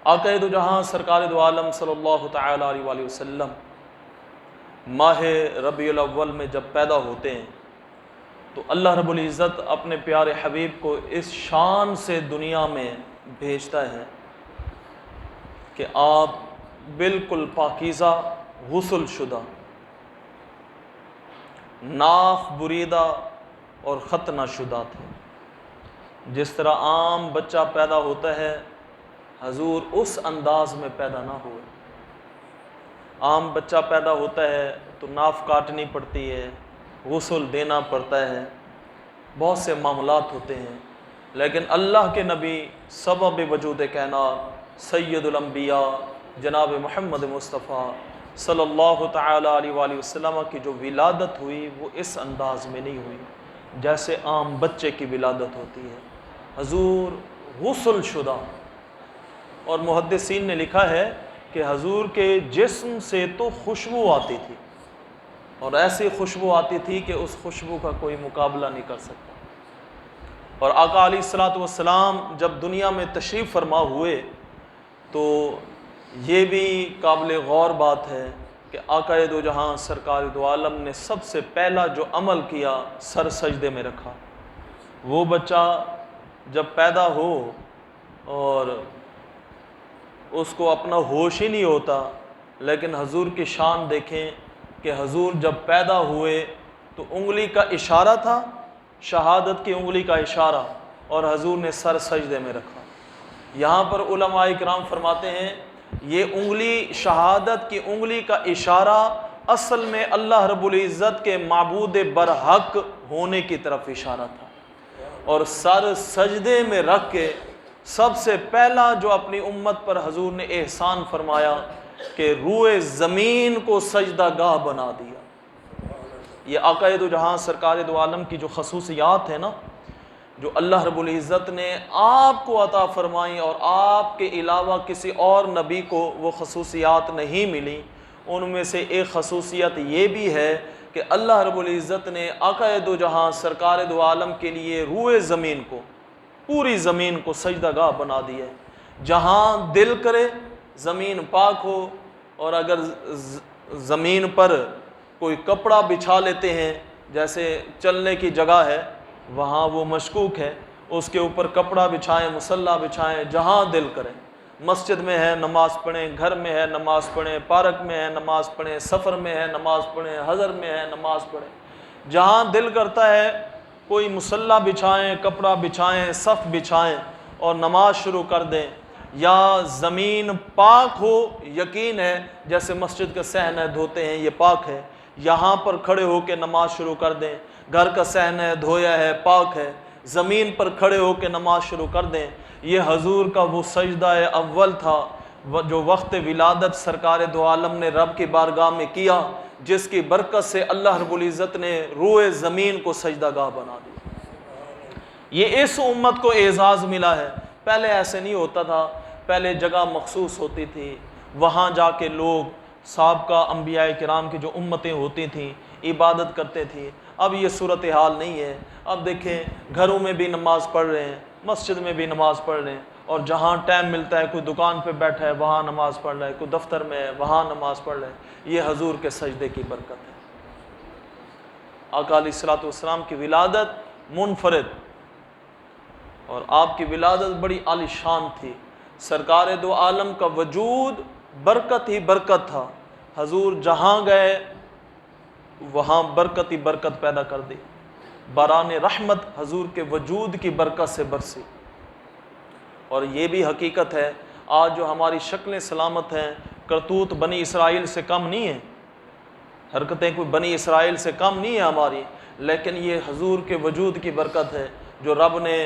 آقا دو جہاں سرکار دو عالم صلی اللہ تعالی علیہ وآلہ وسلم ماہ ربیع الاول میں جب پیدا ہوتے ہیں تو اللہ رب العزت اپنے پیارے حبیب کو اس شان سے دنیا میں بھیجتا ہے کہ آپ بالکل پاکیزہ غسل شدہ، ناف بریدہ اور ختنہ شدہ تھے۔ جس طرح عام بچہ پیدا ہوتا ہے حضور اس انداز میں پیدا نہ ہوئے۔ عام بچہ پیدا ہوتا ہے تو ناف کاٹنی پڑتی ہے، غسل دینا پڑتا ہے، بہت سے معاملات ہوتے ہیں، لیکن اللہ کے نبی سبب وجود کائنات سید الانبیاء جناب محمد مصطفیٰ صلی اللہ تعالی علیہ وآلہ وسلم کی جو ولادت ہوئی وہ اس انداز میں نہیں ہوئی جیسے عام بچے کی ولادت ہوتی ہے۔ حضور غسل شدہ، اور محدثین نے لکھا ہے کہ حضور کے جسم سے تو خوشبو آتی تھی، اور ایسی خوشبو آتی تھی کہ اس خوشبو کا کوئی مقابلہ نہیں کر سکتا۔ اور آقا علیہ الصلوۃ والسلام جب دنیا میں تشریف فرما ہوئے تو یہ بھی قابل غور بات ہے کہ آقا دو جہاں سرکار دو عالم نے سب سے پہلا جو عمل کیا سر سجدے میں رکھا۔ وہ بچہ جب پیدا ہو اور اس کو اپنا ہوش ہی نہیں ہوتا، لیکن حضور کی شان دیکھیں کہ حضور جب پیدا ہوئے تو انگلی کا اشارہ تھا، شہادت کی انگلی کا اشارہ، اور حضور نے سر سجدے میں رکھا۔ یہاں پر علماء کرام فرماتے ہیں یہ انگلی، شہادت کی انگلی کا اشارہ اصل میں اللہ رب العزت کے معبود برحق ہونے کی طرف اشارہ تھا، اور سر سجدے میں رکھ کے سب سے پہلا جو اپنی امت پر حضور نے احسان فرمایا کہ روئے زمین کو سجدہ گاہ بنا دیا۔ یہ آقا دو جہاں سرکار دو عالم کی جو خصوصیات ہیں نا، جو اللہ رب العزت نے آپ کو عطا فرمائیں اور آپ کے علاوہ کسی اور نبی کو وہ خصوصیات نہیں ملی، ان میں سے ایک خصوصیت یہ بھی ہے کہ اللہ رب العزت نے آقا دو جہاں سرکار دو عالم کے لیے روئے زمین کو، پوری زمین کو سجدہ گاہ بنا دیا ہے۔ جہاں دل کرے زمین پاک ہو، اور اگر زمین پر کوئی کپڑا بچھا لیتے ہیں، جیسے چلنے کی جگہ ہے وہاں وہ مشکوک ہے، اس کے اوپر کپڑا بچھائیں، مصلی بچھائیں، جہاں دل کریں۔ مسجد میں ہے نماز پڑھیں، گھر میں ہے نماز پڑھیں، پارک میں ہے نماز پڑھیں، سفر میں ہے نماز پڑھیں، حضر میں ہے نماز پڑھیں، جہاں دل کرتا ہے کوئی مصلی بچھائیں، کپڑا بچھائیں، صف بچھائیں اور نماز شروع کر دیں۔ یا زمین پاک ہو، یقین ہے جیسے مسجد کا صحن ہے دھوتے ہیں یہ پاک ہے، یہاں پر کھڑے ہو کے نماز شروع کر دیں۔ گھر کا صحن ہے دھویا ہے پاک ہے، زمین پر کھڑے ہو کے نماز شروع کر دیں۔ یہ حضور کا وہ سجدہ اول تھا جو وقت ولادت سرکار دو عالم نے رب کی بارگاہ میں کیا، جس کی برکت سے اللہ رب العزت نے روئے زمین کو سجدہ گاہ بنا دیا۔ یہ اس امت کو اعزاز ملا ہے، پہلے ایسے نہیں ہوتا تھا، پہلے جگہ مخصوص ہوتی تھی، وہاں جا کے لوگ سابقہ انبیاء کرام کی جو امتیں ہوتی تھیں عبادت کرتے تھیں۔ اب یہ صورتحال نہیں ہے، اب دیکھیں گھروں میں بھی نماز پڑھ رہے ہیں، مسجد میں بھی نماز پڑھ رہے ہیں، اور جہاں ٹائم ملتا ہے کوئی دکان پہ بیٹھا ہے وہاں نماز پڑھ رہا ہے، کوئی دفتر میں ہے وہاں نماز پڑھ رہا ہے۔ یہ حضور کے سجدے کی برکت ہے۔ آقا علیہ الصلوۃ والسلام کی ولادت منفرد، اور آپ کی ولادت بڑی عالی شان تھی۔ سرکار دو عالم کا وجود برکت ہی برکت تھا، حضور جہاں گئے وہاں برکت ہی برکت پیدا کر دی۔ باران رحمت حضور کے وجود کی برکت سے برسی۔ اور یہ بھی حقیقت ہے آج جو ہماری شکلیں سلامت ہیں، کرتوت بنی اسرائیل سے کم نہیں ہیں، حرکتیں کوئی بنی اسرائیل سے کم نہیں ہیں ہماری، لیکن یہ حضور کے وجود کی برکت ہے جو رب نے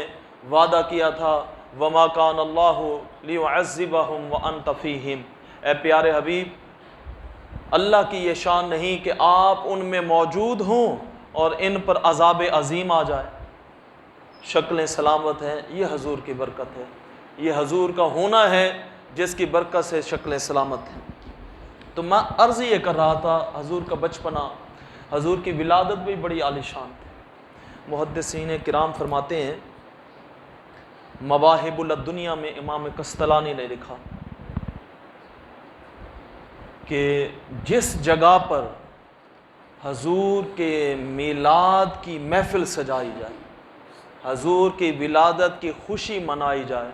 وعدہ کیا تھا وَمَا كَانَ اللَّهُ لِيُعَذِّبَهُمْ وَأَنْتَ فِيهِمْ۔ اے پیارے حبیب، اللہ کی یہ شان نہیں کہ آپ ان میں موجود ہوں اور ان پر عذاب عظیم آ جائے۔ شکلیں سلامت ہیں، یہ حضور کی برکت ہے، یہ حضور کا ہونا ہے جس کی برکت سے شکلیں سلامت ہیں۔ تو میں عرض یہ کر رہا تھا حضور کا بچپنا، حضور کی ولادت بھی بڑی عالی شان تھی۔ محدثین کرام فرماتے ہیں، مواہب الدنیا میں امام قسطلانی نے لکھا کہ جس جگہ پر حضور کے میلاد کی محفل سجائی جائے، حضور کی ولادت کی خوشی منائی جائے،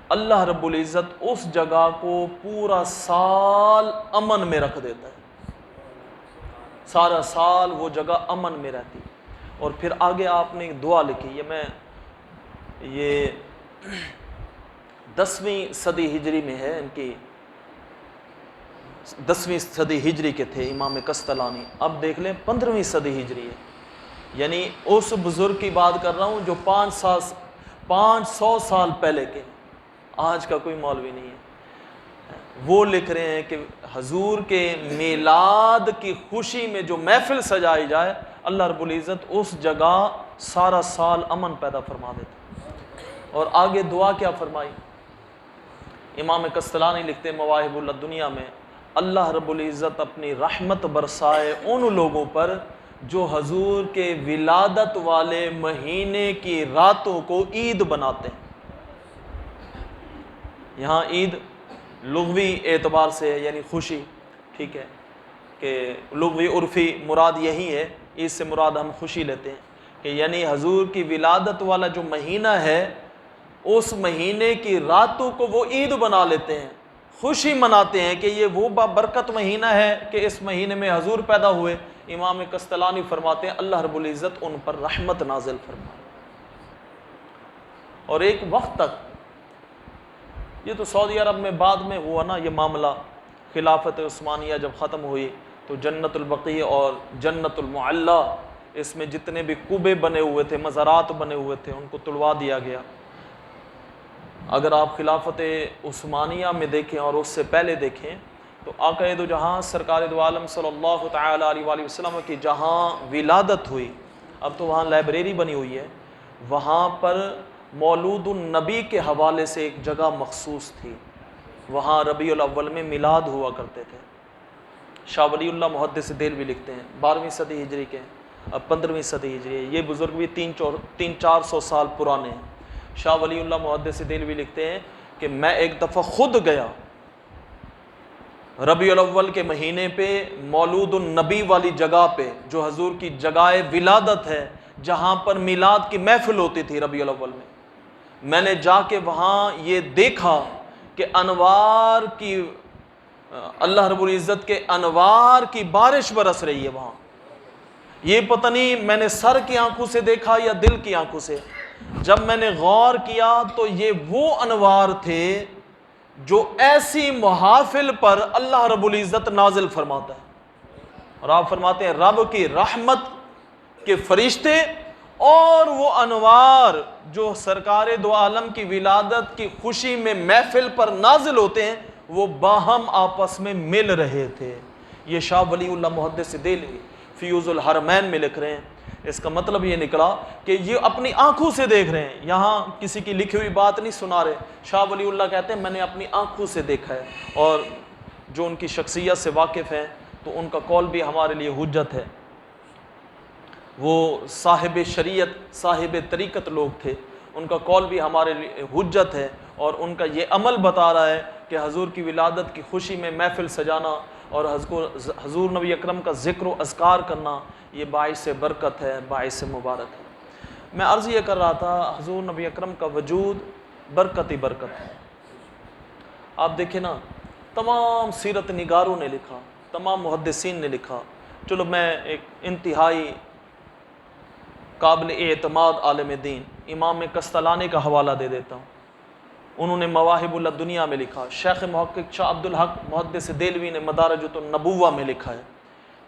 اللہ رب العزت اس جگہ کو پورا سال امن میں رکھ دیتا ہے، سارا سال وہ جگہ امن میں رہتی۔ اور پھر آگے آپ نے ایک دعا لکھی، یہ 10ویں صدی ہجری میں ہے، ان کی 10ویں صدی ہجری کے تھے امام قسطلانی، اب دیکھ لیں 15ویں صدی ہجری ہے، یعنی اس بزرگ کی بات کر رہا ہوں جو 500 سال پہلے کے، آج کا کوئی مولوی نہیں ہے۔ وہ لکھ رہے ہیں کہ حضور کے میلاد کی خوشی میں جو محفل سجائی جائے، اللہ رب العزت اس جگہ سارا سال امن پیدا فرما دیتا۔ اور آگے دعا کیا فرمائی؟ امام قسطلانی لکھتے ہیں مواہب الدنیا میں، اللہ رب العزت اپنی رحمت برسائے ان لوگوں پر جو حضور کے ولادت والے مہینے کی راتوں کو عید بناتے ہیں۔ یہاں عید لغوی اعتبار سے ہے، یعنی خوشی، ٹھیک ہے، کہ لغوی عرفی مراد یہی ہے، عید سے مراد ہم خوشی لیتے ہیں کہ یعنی حضور کی ولادت والا جو مہینہ ہے اس مہینے کی راتوں کو وہ عید بنا لیتے ہیں، خوشی مناتے ہیں کہ یہ وہ برکت مہینہ ہے کہ اس مہینے میں حضور پیدا ہوئے۔ امام قسطلانی فرماتے ہیں اللہ رب العزت ان پر رحمت نازل فرمائے۔ اور ایک وقت تک، یہ تو سعودی عرب میں بعد میں ہوا نا یہ معاملہ، خلافت عثمانیہ جب ختم ہوئی تو جنت البقیع اور جنت المعلی، اس میں جتنے بھی قبے بنے ہوئے تھے، مزارات بنے ہوئے تھے، ان کو تڑوا دیا گیا۔ اگر آپ خلافت عثمانیہ میں دیکھیں اور اس سے پہلے دیکھیں تو آقا دو جہاں سرکار دو عالم صلی اللہ تعالی علیہ وآلہ وسلم کی جہاں ولادت ہوئی، اب تو وہاں لائبریری بنی ہوئی ہے، وہاں پر مولود النبی کے حوالے سے ایک جگہ مخصوص تھی، وہاں ربیع الاول میں میلاد ہوا کرتے تھے۔ شاہ ولی اللہ محدث دہلوی لکھتے ہیں 12ویں صدی ہجری کے، اب 15ویں صدی ہجری ہے، یہ بزرگ بھی 300-400 سال پرانے ہیں۔ شاہ ولی اللہ محدث دہلوی لکھتے ہیں کہ میں ایک دفعہ خود گیا ربیع الاول کے مہینے پہ مولود النبی والی جگہ پہ، جو حضور کی جگہ ولادت ہے، جہاں پر میلاد کی محفل ہوتی تھی ربیع الاول میں نے جا کے وہاں یہ دیکھا کہ انوار کی، اللہ رب العزت کے انوار کی بارش برس رہی ہے وہاں۔ یہ پتہ نہیں میں نے سر کی آنکھوں سے دیکھا یا دل کی آنکھوں سے، جب میں نے غور کیا تو یہ وہ انوار تھے جو ایسی محافل پر اللہ رب العزت نازل فرماتا ہے۔ اور آپ فرماتے ہیں رب کی رحمت کے فرشتے اور وہ انوار جو سرکار دو عالم کی ولادت کی خوشی میں محفل پر نازل ہوتے ہیں، وہ باہم آپس میں مل رہے تھے۔ یہ شاہ ولی اللہ محدث دہلوی فیوز الحرمین میں لکھ رہے ہیں۔ اس کا مطلب یہ نکلا کہ یہ اپنی آنکھوں سے دیکھ رہے ہیں، یہاں کسی کی لکھی ہوئی بات نہیں سنا رہے۔ شاہ ولی اللہ کہتے ہیں میں نے اپنی آنکھوں سے دیکھا ہے، اور جو ان کی شخصیت سے واقف ہیں تو ان کا قول بھی ہمارے لیے حجت ہے۔ وہ صاحب شریعت، صاحب طریقت لوگ تھے، ان کا قول بھی ہمارے لیے حجت ہے، اور ان کا یہ عمل بتا رہا ہے کہ حضور کی ولادت کی خوشی میں محفل سجانا اور حضور نبی اکرم کا ذکر و اذکار کرنا یہ باعث برکت ہے، باعث مبارک ہے۔ میں عرض یہ کر رہا تھا حضور نبی اکرم کا وجود برکت ہی برکت ہے۔ آپ دیکھیں نا، تمام سیرت نگاروں نے لکھا، تمام محدثین نے لکھا۔ چلو میں ایک انتہائی قابل اعتماد عالم دین امام قسطلانی کا حوالہ دے دیتا ہوں۔ انہوں نے مواہب الدنیا میں لکھا، شیخ محقق شاہ عبد الحق محدث دہلوی نے مدارج النبوہ میں لکھا ہے،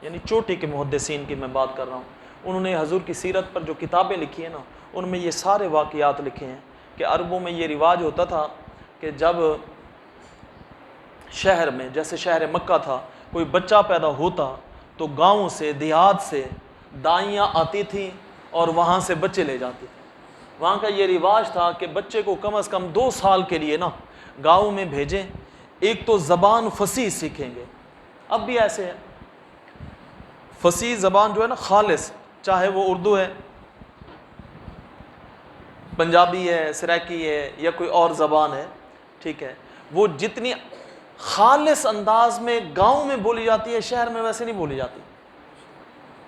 یعنی چوٹی کے محدثین کی میں بات کر رہا ہوں۔ انہوں نے حضور کی سیرت پر جو کتابیں لکھی ہیں نا، ان میں یہ سارے واقعات لکھے ہیں کہ عربوں میں یہ رواج ہوتا تھا کہ جب شہر میں، جیسے شہر مکہ تھا، کوئی بچہ پیدا ہوتا تو گاؤں سے، دیہات سے دائیاں آتی تھیں اور وہاں سے بچے لے جاتی تھیں۔ وہاں کا یہ رواج تھا کہ بچے کو کم از کم 2 سال کے لیے نا گاؤں میں بھیجیں، ایک تو زبان فصیح سیکھیں گے، اب بھی ایسے ہے، فصیح زبان جو ہے نا خالص، چاہے وہ اردو ہے، پنجابی ہے، سرائکی ہے، یا کوئی اور زبان ہے، ٹھیک ہے، وہ جتنی خالص انداز میں گاؤں میں بولی جاتی ہے، شہر میں ویسے نہیں بولی جاتی۔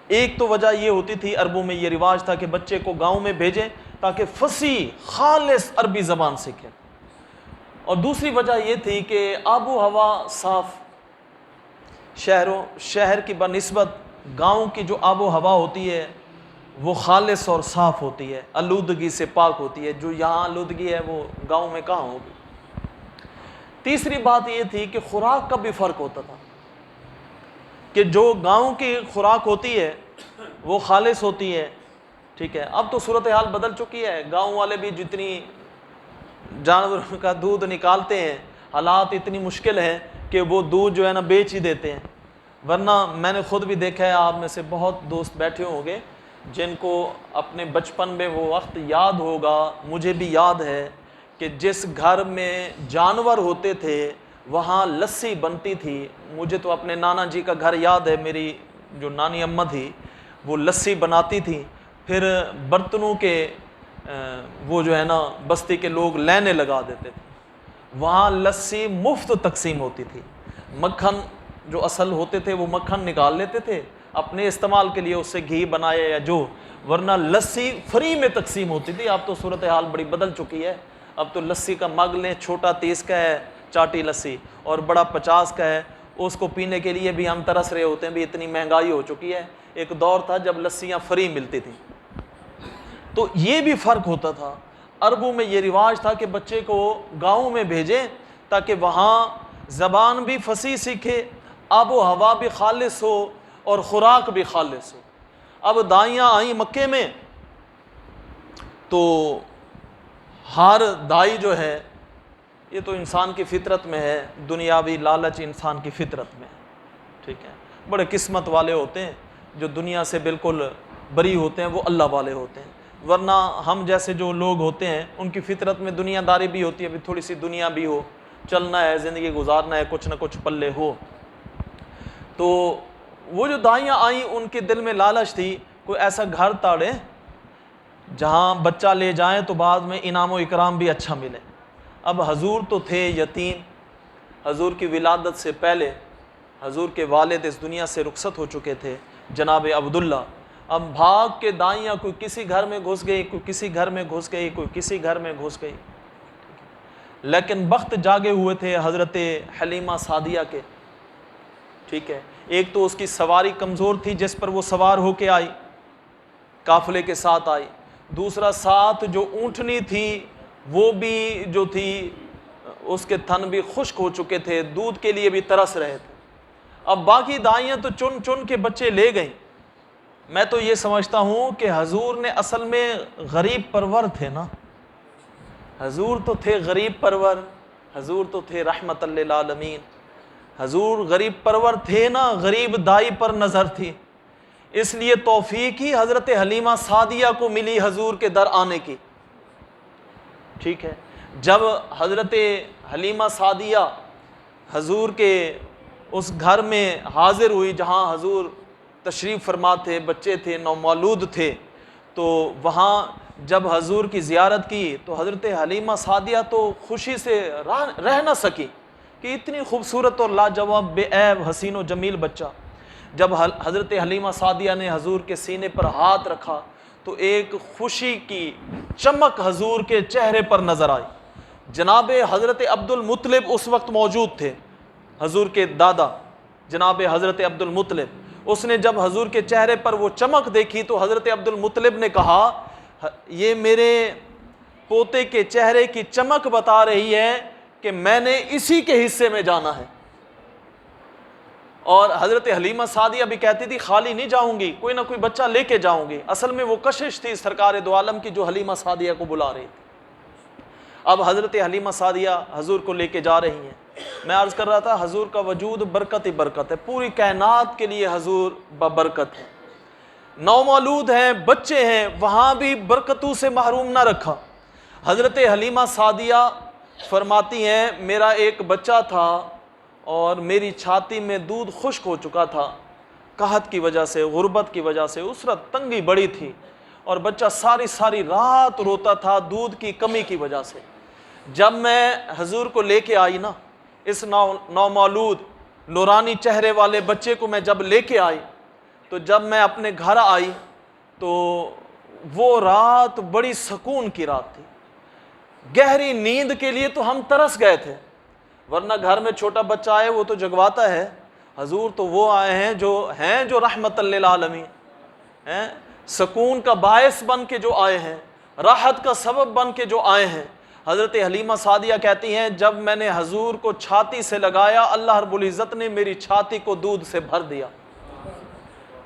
ایک تو وجہ یہ ہوتی تھی، عربوں میں یہ رواج تھا کہ بچے کو گاؤں میں بھیجیں تاکہ فصیح خالص عربی زبان سیکھے، اور دوسری وجہ یہ تھی کہ آب و ہوا صاف، شہر کی بنسبت گاؤں کی جو آب و ہوا ہوتی ہے وہ خالص اور صاف ہوتی ہے، آلودگی سے پاک ہوتی ہے، جو یہاں آلودگی ہے وہ گاؤں میں کہاں ہوگی۔ تیسری بات یہ تھی کہ خوراک کا بھی فرق ہوتا تھا، کہ جو گاؤں کی خوراک ہوتی ہے وہ خالص ہوتی ہے، ٹھیک ہے۔ اب تو صورتحال بدل چکی ہے، گاؤں والے بھی جتنی جانوروں کا دودھ نکالتے ہیں، حالات اتنی مشکل ہیں کہ وہ دودھ جو ہے نا بیچ ہی دیتے ہیں، ورنہ میں نے خود بھی دیکھا ہے، آپ میں سے بہت دوست بیٹھے ہوں گے جن کو اپنے بچپن میں وہ وقت یاد ہوگا، مجھے بھی یاد ہے کہ جس گھر میں جانور ہوتے تھے وہاں لسی بنتی تھی۔ مجھے تو اپنے نانا جی کا گھر یاد ہے، میری جو نانی اماں تھی وہ لسی بناتی تھی، پھر برتنوں کے وہ جو ہے نا بستی کے لوگ لینے لگا دیتے تھے، وہاں لسی مفت تقسیم ہوتی تھی، مکھن جو اصل ہوتے تھے وہ مکھن نکال لیتے تھے اپنے استعمال کے لیے، اس سے گھی بنایا یا جو، ورنہ لسی فری میں تقسیم ہوتی تھی۔ اب تو صورتحال بڑی بدل چکی ہے، اب تو لسی کا مگ لیں، چھوٹا 30 کا ہے چاٹی لسی اور بڑا 50 کا ہے، اس کو پینے کے لیے بھی ہم ترس رہے ہوتے ہیں، بھی اتنی مہنگائی ہو چکی ہے۔ ایک دور تھا جب لسیاں فری ملتی تھیں، تو یہ بھی فرق ہوتا تھا۔ عربوں میں یہ رواج تھا کہ بچے کو گاؤں میں بھیجیں تاکہ وہاں زبان بھی فصیح سیکھے، آب و ہوا بھی خالص ہو اور خوراک بھی خالص ہو۔ اب دائیاں آئیں مکے میں تو ہر دائی جو ہے، یہ تو انسان کی فطرت میں ہے، دنیاوی لالچ انسان کی فطرت میں ہے، ٹھیک ہے۔ بڑے قسمت والے ہوتے ہیں جو دنیا سے بالکل بری ہوتے ہیں، وہ اللہ والے ہوتے ہیں، ورنہ ہم جیسے جو لوگ ہوتے ہیں ان کی فطرت میں دنیا داری بھی ہوتی ہے، بھی تھوڑی سی دنیا بھی ہو، چلنا ہے، زندگی گزارنا ہے، کچھ نہ کچھ پلے ہو۔ تو وہ جو دائیاں آئیں ان کے دل میں لالچ تھی کوئی ایسا گھر تاڑے جہاں بچہ لے جائیں تو بعد میں انعام و اکرام بھی اچھا ملے۔ اب حضور تو تھے یتیم، حضور کی ولادت سے پہلے حضور کے والد اس دنیا سے رخصت ہو چکے تھے، جناب عبداللہ۔ اب بھاگ کے دائیاں کوئی کسی گھر میں گھس گئی، کوئی کسی گھر میں گھس گئی، کوئی کسی گھر میں گھس گئی، لیکن بخت جاگے ہوئے تھے حضرت حلیمہ سعدیہ کے، ٹھیک ہے۔ ایک تو اس کی سواری کمزور تھی جس پر وہ سوار ہو کے آئی، قافلے کے ساتھ آئی، دوسرا ساتھ جو اونٹنی تھی وہ بھی جو تھی اس کے تھن بھی خشک ہو چکے تھے، دودھ کے لیے بھی ترس رہے تھے۔ اب باقی دائیاں تو چن چن کے بچے لے گئیں۔ میں تو یہ سمجھتا ہوں کہ حضور نے اصل میں غریب پرور تھے نا، حضور تو تھے غریب پرور، حضور تو تھے رحمت للعالمین، حضور غریب پرور تھے نا، غریب دائی پر نظر تھی، اس لیے توفیق ہی حضرت حلیمہ سعدیہ کو ملی حضور کے در آنے کی، ٹھیک ہے۔ جب حضرت حلیمہ سعدیہ حضور کے اس گھر میں حاضر ہوئی جہاں حضور تشریف فرما تھے، بچے تھے، نومولود تھے، تو وہاں جب حضور کی زیارت کی تو حضرت حلیمہ سعدیہ تو خوشی سے رہ نہ سکی کہ اتنی خوبصورت اور لاجواب بے عیب حسین و جمیل بچہ۔ جب حضرت حلیمہ سعدیہ نے حضور کے سینے پر ہاتھ رکھا تو ایک خوشی کی چمک حضور کے چہرے پر نظر آئی۔ جناب حضرت عبد المطلب اس وقت موجود تھے، حضور کے دادا جناب حضرت عبد المطلب، اس نے جب حضور کے چہرے پر وہ چمک دیکھی تو حضرت عبد المطلب نے کہا یہ میرے پوتے کے چہرے کی چمک بتا رہی ہے کہ میں نے اسی کے حصے میں جانا ہے۔ اور حضرت حلیمہ سعدیہ بھی کہتی تھی خالی نہیں جاؤں گی، کوئی نہ کوئی بچہ لے کے جاؤں گی۔ اصل میں وہ کشش تھی سرکار دو عالم کی جو حلیمہ سعدیہ کو بلا رہی تھی۔ اب حضرت حلیمہ سعدیہ حضور کو لے کے جا رہی ہیں۔ میں عرض کر رہا تھا حضور کا وجود برکت ہی برکت ہے، پوری کائنات کے لیے حضور ببرکت ہے۔ نومولود ہیں، بچے ہیں، وہاں بھی برکتوں سے محروم نہ رکھا۔ حضرت حلیمہ سعدیہ فرماتی ہیں میرا ایک بچہ تھا اور میری چھاتی میں دودھ خشک ہو چکا تھا، قحط کی وجہ سے، غربت کی وجہ سے، اسرت تنگی بڑی تھی، اور بچہ ساری ساری رات روتا تھا دودھ کی کمی کی وجہ سے۔ جب میں حضور کو لے کے آئی نا، اس نومولود نورانی چہرے والے بچے کو میں جب لے کے آئی تو جب میں اپنے گھر آئی تو وہ رات بڑی سکون کی رات تھی. گہری نیند کے لیے تو ہم ترس گئے تھے، ورنہ گھر میں چھوٹا بچہ آئے وہ تو جگواتا ہے. حضور تو وہ آئے ہیں جو رحمت للعالمین ہیں، سکون کا باعث بن کے جو آئے ہیں، راحت کا سبب بن کے جو آئے ہیں. حضرت حلیمہ سعدیہ کہتی ہیں جب میں نے حضور کو چھاتی سے لگایا اللہ رب العزت نے میری چھاتی کو دودھ سے بھر دیا.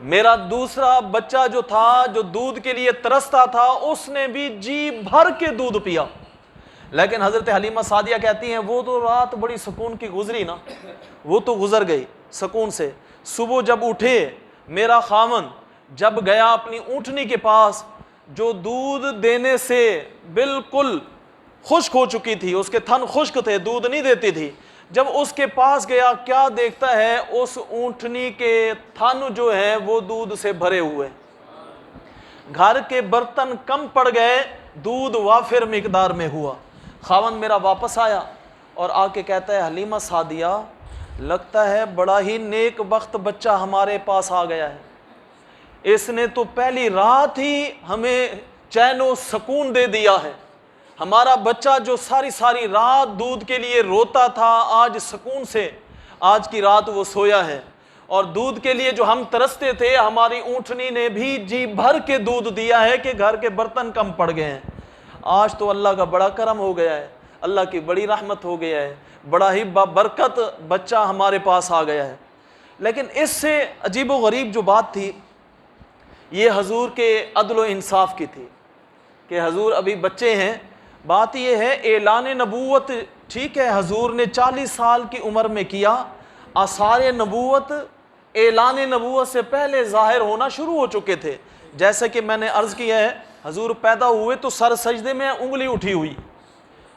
میرا دوسرا بچہ جو تھا جو دودھ کے لیے ترستا تھا اس نے بھی جی بھر کے دودھ پیا. لیکن حضرت حلیمہ سعدیہ کہتی ہیں وہ تو رات بڑی سکون کی گزری نا، وہ تو گزر گئی سکون سے. صبح جب اٹھے میرا خاوند جب گیا اپنی اونٹنی کے پاس جو دودھ دینے سے بالکل خشک ہو چکی تھی، اس کے تھن خشک تھے، دودھ نہیں دیتی تھی، جب اس کے پاس گیا کیا دیکھتا ہے اس اونٹنی کے تھن جو ہیں وہ دودھ سے بھرے ہوئے. گھر کے برتن کم پڑ گئے، دودھ وافر مقدار میں ہوا. خاوند میرا واپس آیا اور آ کے کہتا ہے حلیمہ سعدیہ لگتا ہے بڑا ہی نیک وقت بچہ ہمارے پاس آ گیا ہے، اس نے تو پہلی رات ہی ہمیں چین و سکون دے دیا ہے. ہمارا بچہ جو ساری رات دودھ کے لیے روتا تھا آج سکون سے آج کی رات وہ سویا ہے. اور دودھ کے لیے جو ہم ترستے تھے ہماری اونٹنی نے بھی جی بھر کے دودھ دیا ہے کہ گھر کے برتن کم پڑ گئے ہیں. آج تو اللہ کا بڑا کرم ہو گیا ہے، اللہ کی بڑی رحمت ہو گیا ہے، بڑا ہی برکت بچہ ہمارے پاس آ گیا ہے. لیکن اس سے عجیب و غریب جو بات تھی یہ حضور کے عدل و انصاف کی تھی کہ حضور ابھی بچے ہیں. بات یہ ہے اعلان نبوت ٹھیک ہے حضور نے 40 سال کی عمر میں کیا، آثار نبوت اعلان نبوت سے پہلے ظاہر ہونا شروع ہو چکے تھے. جیسے کہ میں نے عرض کیا ہے حضور پیدا ہوئے تو سر سجدے میں انگلی اٹھی ہوئی،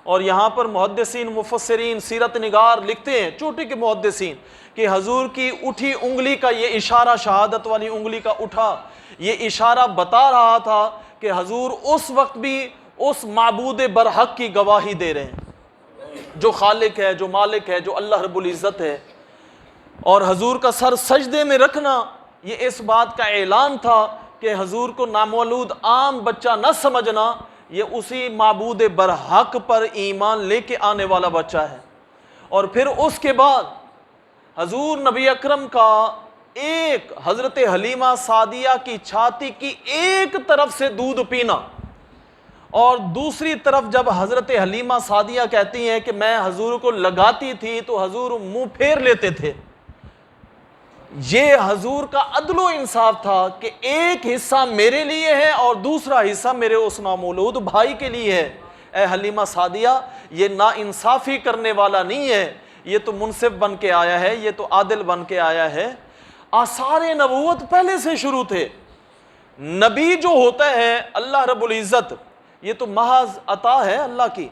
اور یہاں پر محدثین مفسرین سیرت نگار لکھتے ہیں چھوٹے کے محدثین کہ حضور کی اٹھی انگلی کا یہ اشارہ شہادت والی انگلی کا اٹھا یہ اشارہ بتا رہا تھا کہ حضور اس وقت بھی اس معبود برحق کی گواہی دے رہے ہیں جو خالق ہے جو مالک ہے جو اللہ رب العزت ہے. اور حضور کا سر سجدے میں رکھنا یہ اس بات کا اعلان تھا کہ حضور کو نامولود عام بچہ نہ سمجھنا، یہ اسی معبود برحق پر ایمان لے کے آنے والا بچہ ہے. اور پھر اس کے بعد حضور نبی اکرم کا ایک حضرت حلیمہ سعدیہ کی چھاتی کی ایک طرف سے دودھ پینا اور دوسری طرف جب حضرت حلیمہ سعدیہ کہتی ہیں کہ میں حضور کو لگاتی تھی تو حضور منہ پھیر لیتے تھے. یہ حضور کا عدل و انصاف تھا کہ ایک حصہ میرے لیے ہے اور دوسرا حصہ میرے اس نامولود بھائی کے لیے ہے. اے حلیمہ سعدیہ یہ نا انصافی کرنے والا نہیں ہے، یہ تو منصف بن کے آیا ہے، یہ تو عادل بن کے آیا ہے. آثار نبوت پہلے سے شروع تھے. نبی جو ہوتا ہے اللہ رب العزت یہ تو محض عطا ہے اللہ کی،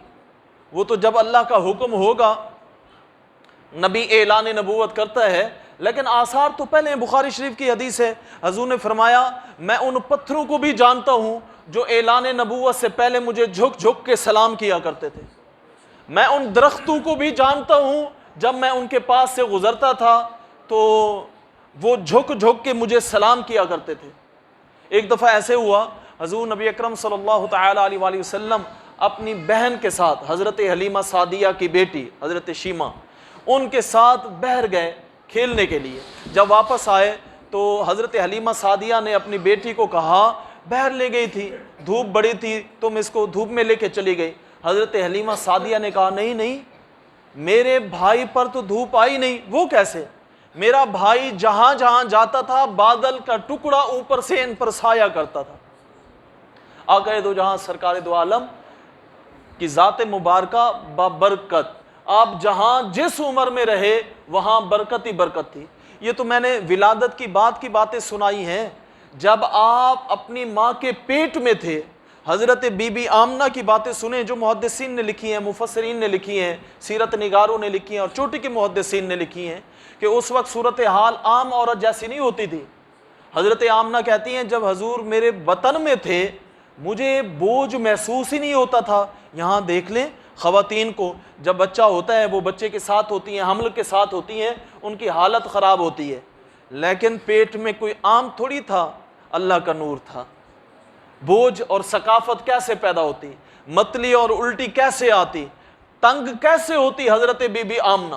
وہ تو جب اللہ کا حکم ہوگا نبی اعلان نبوت کرتا ہے. لیکن آثار تو پہلے ہیں. بخاری شریف کی حدیث ہے حضور نے فرمایا میں ان پتھروں کو بھی جانتا ہوں جو اعلان نبوت سے پہلے مجھے جھک جھک کے سلام کیا کرتے تھے. میں ان درختوں کو بھی جانتا ہوں جب میں ان کے پاس سے گزرتا تھا تو وہ جھک جھک کے مجھے سلام کیا کرتے تھے. ایک دفعہ ایسے ہوا حضور نبی اکرم صلی اللہ تعالی علیہ وآلہ وسلم اپنی بہن کے ساتھ حضرت حلیمہ سعدیہ کی بیٹی حضرت شیمہ ان کے ساتھ بحر گئے کھیلنے کے لیے. جب واپس آئے تو حضرت حلیمہ سعدیہ نے اپنی بیٹی کو کہا بحر لے گئی تھی دھوپ بڑی تھی تم اس کو دھوپ میں لے کے چلی گئی. حضرت حلیمہ سعدیہ نے کہا نہیں میرے بھائی پر تو دھوپ آئی نہیں. وہ کیسے؟ میرا بھائی جہاں جہاں جاتا تھا بادل کا ٹکڑا اوپر سے ان پر سایہ کرتا تھا. آقا دو جہاں سرکار دو عالم کی ذات مبارکہ بابرکت، آپ جہاں جس عمر میں رہے وہاں برکت ہی برکت تھی. یہ تو میں نے ولادت کی باتیں سنائی ہیں. جب آپ اپنی ماں کے پیٹ میں تھے حضرت بی بی آمنہ کی باتیں سنیں جو محدثین نے لکھی ہیں مفسرین نے لکھی ہیں سیرت نگاروں نے لکھی ہیں اور چوٹی کے محدثین نے لکھی ہیں کہ اس وقت صورتحال عام عورت جیسی نہیں ہوتی تھی. حضرت آمنہ کہتی ہیں جب حضور میرے وطن میں تھے مجھے بوجھ محسوس ہی نہیں ہوتا تھا. یہاں دیکھ لیں خواتین کو جب بچہ ہوتا ہے وہ بچے کے ساتھ ہوتی ہیں، حمل کے ساتھ ہوتی ہیں، ان کی حالت خراب ہوتی ہے، لیکن پیٹ میں کوئی عام تھوڑی تھا، اللہ کا نور تھا۔ بوجھ اور ثقافت کیسے پیدا ہوتی، متلی اور الٹی کیسے آتی، تنگ کیسے ہوتی حضرت بی بی آمنہ۔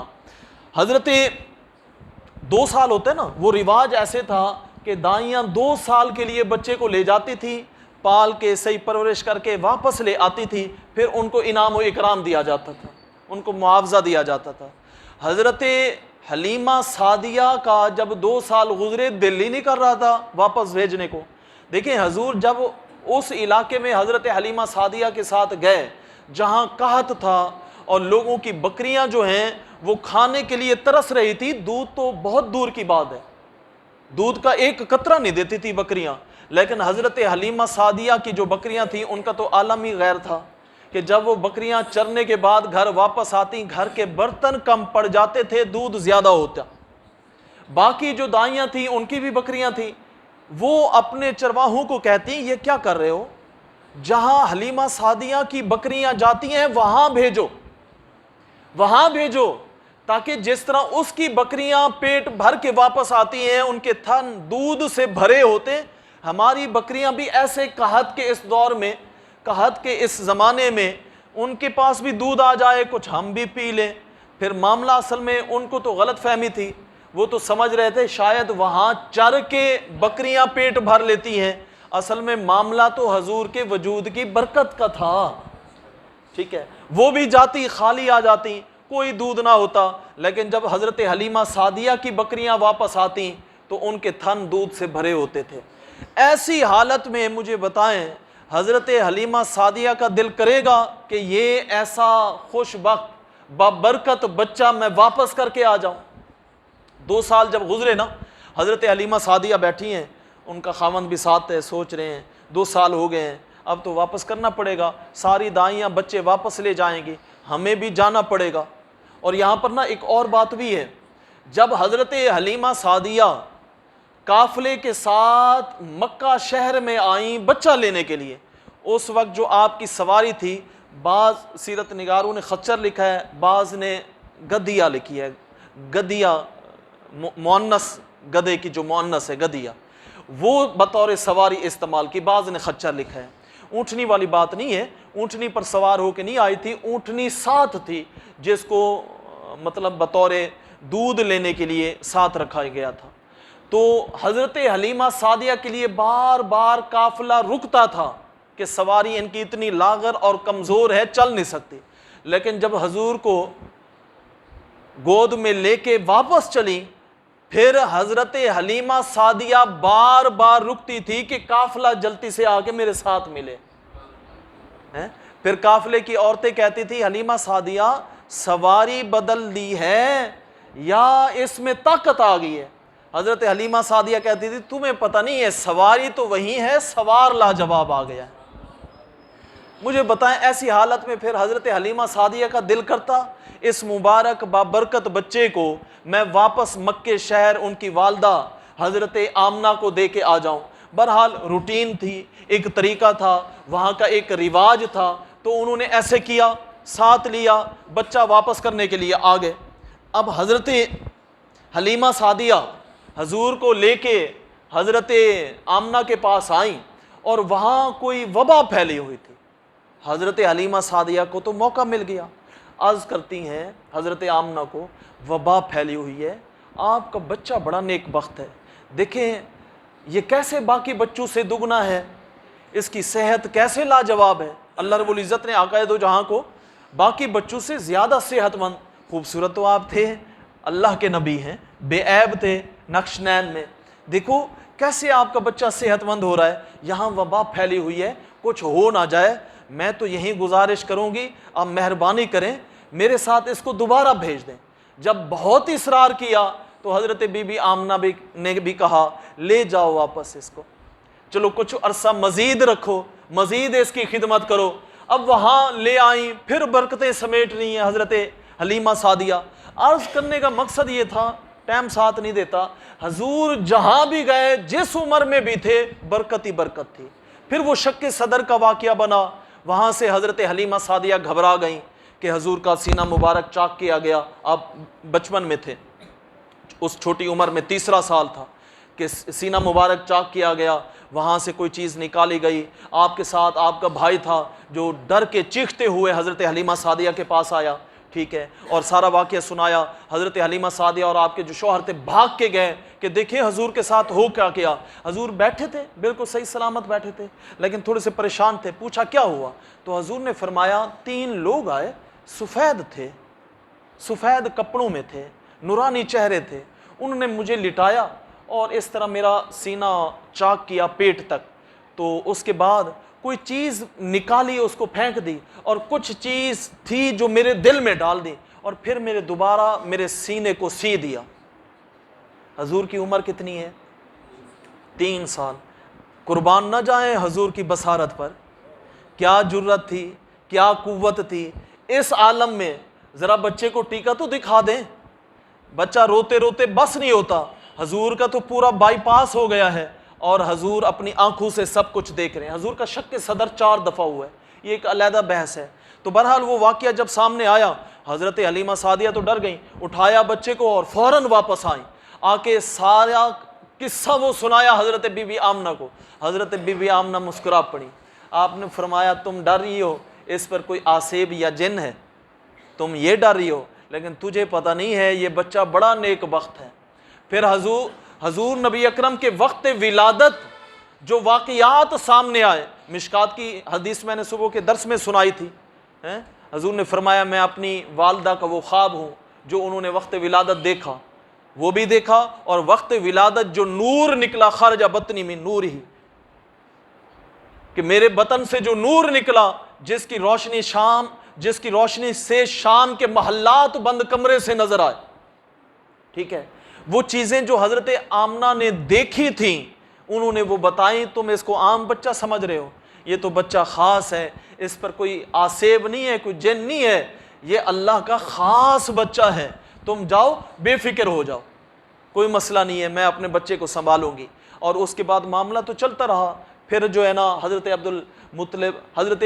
حضرت 2 سال ہوتے نا، وہ رواج ایسے تھا کہ دائیاں 2 سال کے لیے بچے کو لے جاتی تھی، پال کے صحیح پرورش کر کے واپس لے آتی تھی، پھر ان کو انعام و اکرام دیا جاتا تھا، ان کو معاوضہ دیا جاتا تھا۔ حضرت حلیمہ سعدیہ کا جب 2 سال گزرے، دل ہی نہیں کر رہا تھا واپس بھیجنے کو۔ دیکھیں حضور جب اس علاقے میں حضرت حلیمہ سعدیہ کے ساتھ گئے جہاں قحط تھا اور لوگوں کی بکریاں جو ہیں وہ کھانے کے لیے ترس رہی تھی، دودھ تو بہت دور کی بات ہے، دودھ کا ایک قطرہ نہیں دیتی تھی بکریاں، لیکن حضرت حلیمہ سعدیہ کی جو بکریاں تھیں ان کا تو عالم ہی غیر تھا کہ جب وہ بکریاں چرنے کے بعد گھر واپس آتی، گھر کے برتن کم پڑ جاتے تھے، دودھ زیادہ ہوتا۔ باقی جو دائیاں تھیں ان کی بھی بکریاں تھیں، وہ اپنے چرواہوں کو کہتی یہ کیا کر رہے ہو، جہاں حلیمہ سعدیہ کی بکریاں جاتی ہیں وہاں بھیجو، وہاں بھیجو، تاکہ جس طرح اس کی بکریاں پیٹ بھر کے واپس آتی ہیں، ان کے تھن دودھ سے بھرے ہوتے، ہماری بکریاں بھی ایسے قحط کے اس دور میں، قحط کے اس زمانے میں ان کے پاس بھی دودھ آ جائے، کچھ ہم بھی پی لیں۔ پھر معاملہ اصل میں ان کو تو غلط فہمی تھی، وہ تو سمجھ رہے تھے شاید وہاں چر کے بکریاں پیٹ بھر لیتی ہیں، اصل میں معاملہ تو حضور کے وجود کی برکت کا تھا، ٹھیک ہے۔ وہ بھی جاتی خالی آ جاتی، کوئی دودھ نہ ہوتا، لیکن جب حضرت حلیمہ سعدیہ کی بکریاں واپس آتی تو ان کے تھن دودھ سے بھرے ہوتے تھے۔ ایسی حالت میں مجھے بتائیں حضرت حلیمہ سعدیہ کا دل کرے گا کہ یہ ایسا خوش بخت بابرکت بچہ میں واپس کر کے آ جاؤں؟ 2 سال جب گزرے نا، حضرت حلیمہ سعدیہ بیٹھی ہیں، ان کا خاوند بھی ساتھ ہے، سوچ رہے ہیں 2 سال ہو گئے ہیں، اب تو واپس کرنا پڑے گا، ساری دائیاں بچے واپس لے جائیں گی، ہمیں بھی جانا پڑے گا۔ اور یہاں پر نا ایک اور بات بھی ہے، جب حضرت حلیمہ سعدیہ قافلے کے ساتھ مکہ شہر میں آئیں بچہ لینے کے لیے، اس وقت جو آپ کی سواری تھی، بعض سیرت نگاروں نے خچر لکھا ہے، بعض نے گدیہ لکھی ہے، گدیہ مؤنث، گدے کی جو مؤنث ہے گدیہ، وہ بطور سواری استعمال کی، بعض نے خچر لکھا ہے۔ اونٹنی والی بات نہیں ہے، اونٹنی پر سوار ہو کے نہیں آئی تھی، اونٹنی ساتھ تھی جس کو مطلب بطور دودھ لینے کے لیے ساتھ رکھا گیا تھا۔ تو حضرت حلیمہ سعدیہ کے لیے بار بار قافلہ رکتا تھا کہ سواری ان کی اتنی لاغر اور کمزور ہے، چل نہیں سکتی، لیکن جب حضور کو گود میں لے کے واپس چلی، پھر حضرت حلیمہ سعدیہ بار بار رکتی تھی کہ قافلہ جلدی سے آ کے میرے ساتھ ملے۔ پھر قافلے کی عورتیں کہتی تھی حلیمہ سعدیہ سواری بدل دی ہے یا اس میں طاقت آ گئی ہے؟ حضرت حلیمہ سعدیہ کہتی تھی تمہیں پتہ نہیں ہے، سواری تو وہی ہے، سوار لاجواب آ گیا ہے۔ مجھے بتائیں ایسی حالت میں پھر حضرت حلیمہ سعدیہ کا دل کرتا اس مبارک بابرکت بچے کو میں واپس مکے شہر ان کی والدہ حضرت آمنہ کو دے کے آ جاؤں؟ بہرحال روٹین تھی، ایک طریقہ تھا، وہاں کا ایک رواج تھا، تو انہوں نے ایسے کیا، ساتھ لیا، بچہ واپس کرنے کے لیے آ گئے۔ اب حضرت حلیمہ سعدیہ حضور کو لے کے حضرت آمنہ کے پاس آئیں اور وہاں کوئی وبا پھیلی ہوئی تھی۔ حضرت حلیمہ سعدیہ کو تو موقع مل گیا، عرض کرتی ہیں حضرت آمنہ کو وبا پھیلی ہوئی ہے، آپ کا بچہ بڑا نیک بخت ہے، دیکھیں یہ کیسے باقی بچوں سے دگنا ہے، اس کی صحت کیسے لاجواب ہے۔ اللہ رب العزت نے آقائے دو جہاں کو باقی بچوں سے زیادہ صحت مند، خوبصورت تو آپ تھے، اللہ کے نبی ہیں، بے عیب تھے نقش نین میں، دیکھو کیسے آپ کا بچہ صحت مند ہو رہا ہے، یہاں وبا پھیلی ہوئی ہے، کچھ ہو نہ جائے، میں تو یہی گزارش کروں گی آپ مہربانی کریں میرے ساتھ اس کو دوبارہ بھیج دیں۔ جب بہت اصرار کیا تو حضرت بی بی آمنہ نے بھی کہا لے جاؤ واپس اس کو، چلو کچھ عرصہ مزید رکھو، مزید اس کی خدمت کرو۔ اب وہاں لے آئیں، پھر برکتیں سمیٹ رہی ہیں حضرت حلیمہ سعدیہ۔ عرض کرنے کا مقصد یہ تھا، ٹائم ساتھ نہیں دیتا، حضور جہاں بھی گئے جس عمر میں بھی تھے برکت ہی برکت تھی۔ پھر وہ شک صدر کا واقعہ بنا، وہاں سے حضرت حلیمہ سعدیہ گھبرا گئیں کہ حضور کا سینہ مبارک چاک کیا گیا. آپ بچپن میں تھے, اس چھوٹی عمر میں 3 سال تھا کہ سینہ مبارک چاک کیا گیا, وہاں سے کوئی چیز نکالی گئی. آپ کے ساتھ آپ کا بھائی تھا جو ڈر کے چیختے ہوئے حضرت حلیمہ سعدیہ کے پاس آیا, ٹھیک ہے, اور سارا واقعہ سنایا. حضرت حلیمہ سعدیہ اور آپ کے جو شوہر تھے بھاگ کے گئے کہ دیکھیں حضور کے ساتھ ہو کیا کیا. حضور بیٹھے تھے, بالکل صحیح سلامت بیٹھے تھے, لیکن تھوڑے سے پریشان تھے. پوچھا کیا ہوا؟ تو حضور نے فرمایا 3 لوگ آئے, سفید تھے, سفید کپڑوں میں تھے, نورانی چہرے تھے. انہوں نے مجھے لٹایا اور اس طرح میرا سینہ چاک کیا پیٹ تک. تو اس کے بعد کوئی چیز نکالی, اس کو پھینک دی, اور کچھ چیز تھی جو میرے دل میں ڈال دی, اور پھر میرے دوبارہ میرے سینے کو سی دیا. حضور کی عمر کتنی ہے؟ 3 سال. قربان نہ جائیں حضور کی بصارت پر. کیا جرت تھی, کیا قوت تھی اس عالم میں. ذرا بچے کو ٹیکا تو دکھا دیں, بچہ روتے روتے بس نہیں ہوتا. حضور کا تو پورا بائی پاس ہو گیا ہے, اور حضور اپنی آنکھوں سے سب کچھ دیکھ رہے ہیں. حضور کا شق صدر 4 دفعہ ہوا ہے, یہ ایک علیحدہ بحث ہے. تو بہرحال وہ واقعہ جب سامنے آیا, حضرت حلیمہ سعدیہ تو ڈر گئیں, اٹھایا بچے کو اور فوراً واپس آئیں. آ کے سارا قصہ وہ سنایا حضرت بی بی آمنہ کو. حضرت بی بی آمنہ مسکرا پڑی. آپ نے فرمایا تم ڈر رہی ہو اس پر کوئی آسیب یا جن ہے, تم یہ ڈر رہی ہو, لیکن تجھے پتہ نہیں ہے یہ بچہ بڑا نیک بخت ہے. پھر حضور نبی اکرم کے وقت ولادت جو واقعات سامنے آئے, مشکات کی حدیث میں نے صبح کے درس میں سنائی تھی. حضور نے فرمایا میں اپنی والدہ کا وہ خواب ہوں جو انہوں نے وقت ولادت دیکھا, وہ بھی دیکھا, اور وقت ولادت جو نور نکلا, خرج بطنی من نور ہی, کہ میرے بطن سے جو نور نکلا, جس کی روشنی سے شام کے محلات بند کمرے سے نظر آئے. ٹھیک ہے, وہ چیزیں جو حضرت آمنہ نے دیکھی تھیں انہوں نے وہ بتائیں. تم اس کو عام بچہ سمجھ رہے ہو, یہ تو بچہ خاص ہے, اس پر کوئی آسیب نہیں ہے, کوئی جن نہیں ہے, یہ اللہ کا خاص بچہ ہے. تم جاؤ بے فکر ہو جاؤ, کوئی مسئلہ نہیں ہے, میں اپنے بچے کو سنبھالوں گی. اور اس کے بعد معاملہ تو چلتا رہا. پھر جو ہے نا حضرت عبدالمطلب, حضرت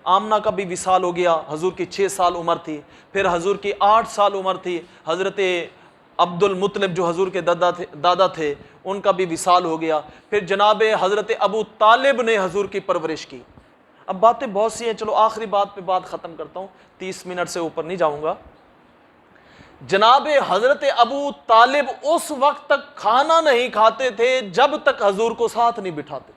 آمنہ کا بھی وصال ہو گیا. حضور کی 6 سال عمر تھی. پھر حضور کی 8 سال عمر تھی. حضرت عبد المطلب جو حضور کے دادا تھے ان کا بھی وصال ہو گیا. پھر جناب حضرت ابو طالب نے حضور کی پرورش کی. اب باتیں بہت سی ہیں, چلو آخری بات پہ بات ختم کرتا ہوں, 30 منٹ سے اوپر نہیں جاؤں گا. جناب حضرت ابو طالب اس وقت تک کھانا نہیں کھاتے تھے جب تک حضور کو ساتھ نہیں بٹھاتے.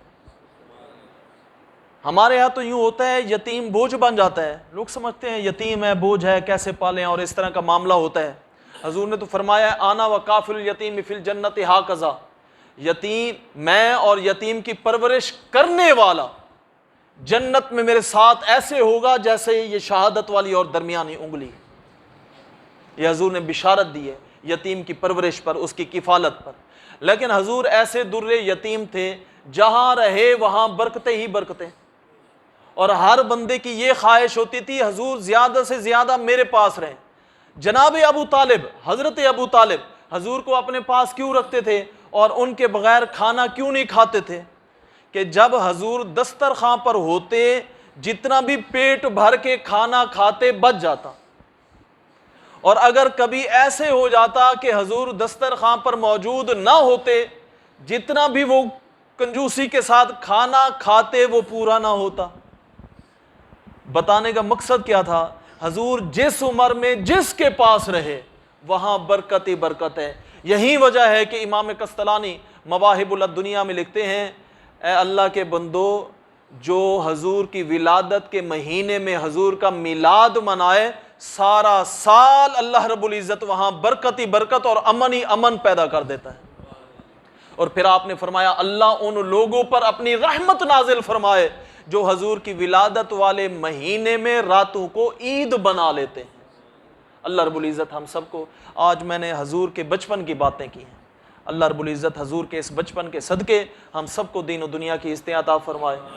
ہمارے ہاں تو یوں ہوتا ہے یتیم بوجھ بن جاتا ہے, لوگ سمجھتے ہیں یتیم ہے بوجھ ہے کیسے پالیں, اور اس طرح کا معاملہ ہوتا ہے. حضور نے تو فرمایا آنا و کافل الیتیم فی الجنت ہاکذا, یتیم میں اور یتیم کی پرورش کرنے والا جنت میں میرے ساتھ ایسے ہوگا جیسے یہ شہادت والی اور درمیانی انگلی. یہ حضور نے بشارت دی ہے یتیم کی پرورش پر, اس کی کفالت پر. لیکن حضور ایسے در یتیم تھے جہاں رہے وہاں برکتیں ہی برکتیں, اور ہر بندے کی یہ خواہش ہوتی تھی حضور زیادہ سے زیادہ میرے پاس رہیں. جناب ابو طالب, حضرت ابو طالب حضور کو اپنے پاس کیوں رکھتے تھے اور ان کے بغیر کھانا کیوں نہیں کھاتے تھے؟ کہ جب حضور دسترخوان پر ہوتے جتنا بھی پیٹ بھر کے کھانا کھاتے بچ جاتا, اور اگر کبھی ایسے ہو جاتا کہ حضور دسترخوان پر موجود نہ ہوتے, جتنا بھی وہ کنجوسی کے ساتھ کھانا کھاتے وہ پورا نہ ہوتا. بتانے کا مقصد کیا تھا؟ حضور جس عمر میں جس کے پاس رہے وہاں برکت ہی برکت ہے. یہی وجہ ہے کہ امام قسطلانی مواہب الدنیا میں لکھتے ہیں, اے اللہ کے بندو, جو حضور کی ولادت کے مہینے میں حضور کا میلاد منائے, سارا سال اللہ رب العزت وہاں برکت ہی برکت اور امن ہی امن پیدا کر دیتا ہے. اور پھر آپ نے فرمایا اللہ ان لوگوں پر اپنی رحمت نازل فرمائے جو حضور کی ولادت والے مہینے میں راتوں کو عید بنا لیتے ہیں. اللہ رب العزت ہم سب کو, آج میں نے حضور کے بچپن کی باتیں کی ہیں, اللہ رب العزت حضور کے اس بچپن کے صدقے ہم سب کو دین و دنیا کی استعاطہ فرمائے.